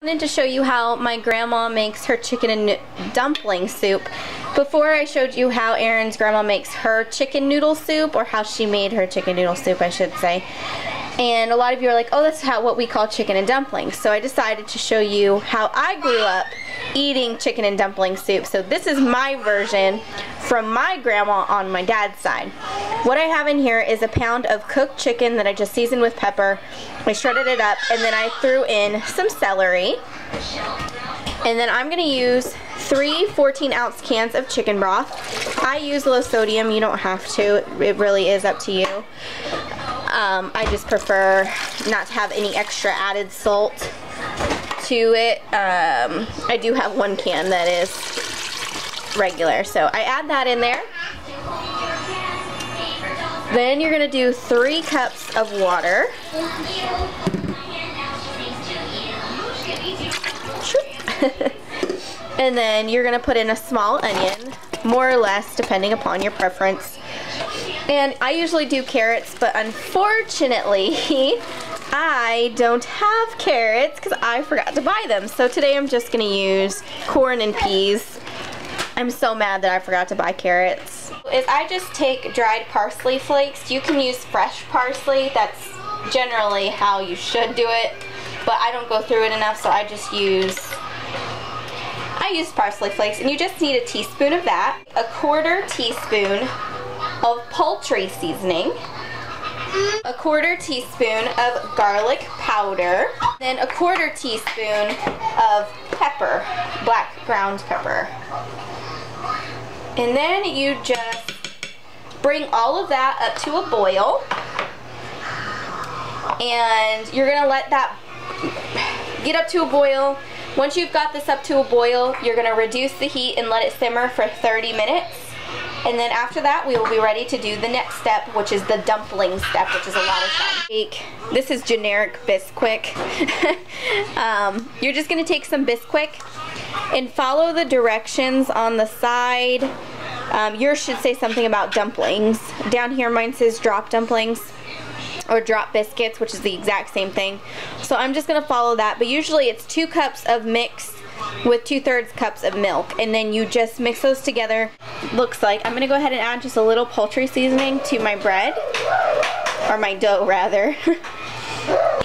I wanted to show you how my grandma makes her chicken and dumpling soup. Before I showed you how Erin's grandma makes her chicken noodle soup, or how she made her chicken noodle soup, I should say. And a lot of you are like, oh, that's what we call chicken and dumplings. So I decided to show you how I grew up eating chicken and dumpling soup. So this is my version from my grandma on my dad's side. What I have in here is a pound of cooked chicken that I just seasoned with pepper. I shredded it up, and then I threw in some celery. And then I'm going to use 3 14-ounce cans of chicken broth. I use low sodium. You don't have to. It really is up to you. I just prefer not to have any extra added salt to it. I do have 1 can that is regular, so I add that in there. Then you're going to do 3 cups of water. And then you're going to put in a small onion, more or less depending upon your preference. And I usually do carrots, but unfortunately I don't have carrots because I forgot to buy them. So today I'm just going to use corn and peas. I'm so mad that I forgot to buy carrots. Is I just take dried parsley flakes. You can use fresh parsley. That's generally how you should do it, but I don't go through it enough, so I use parsley flakes, and you just need a teaspoon of that, a 1/4 teaspoon of poultry seasoning, a 1/4 teaspoon of garlic powder, then a 1/4 teaspoon of pepper, black ground pepper. And then you just bring all of that up to a boil, and you're gonna let that get up to a boil. Once you've got this up to a boil, you're gonna reduce the heat and let it simmer for 30 minutes. And then after that, we will be ready to do the next step, which is the dumpling step, which is a lot of fun. This is generic Bisquick. You're just gonna take some Bisquick and follow the directions on the side. Yours should say something about dumplings. Down here mine says drop dumplings or drop biscuits, which is the exact same thing. So I'm just gonna follow that, but usually it's 2 cups of mix with 2/3 cups of milk, and then you just mix those together. Looks like I'm gonna go ahead and add just a little poultry seasoning to my bread, or my dough rather,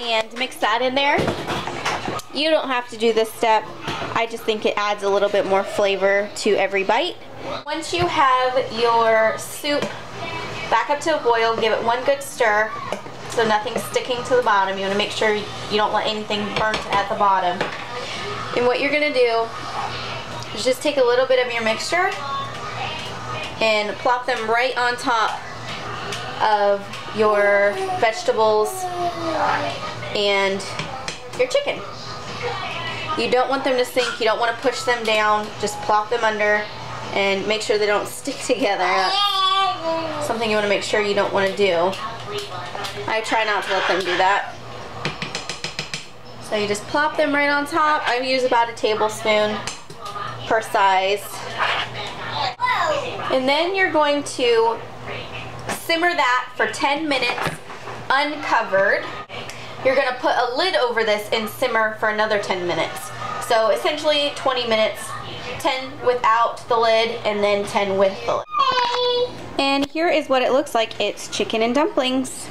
and mix that in there. You don't have to do this step. I just think it adds a little bit more flavor to every bite. Once you have your soup back up to a boil, give it 1 good stir so nothing's sticking to the bottom. You want to make sure you don't let anything burnt at the bottom. And what you're going to do is just take a little bit of your mixture and plop them right on top of your vegetables and your chicken. You don't want them to sink, you don't want to push them down, just plop them under and make sure they don't stick together. That's something you want to make sure you don't want to do. I try not to let them do that. So you just plop them right on top. I use about a tablespoon per size. And then you're going to simmer that for 10 minutes uncovered. You're going to put a lid over this and simmer for another 10 minutes. So essentially 20 minutes, 10 without the lid and then 10 with the lid. And here is what it looks like. It's chicken and dumplings.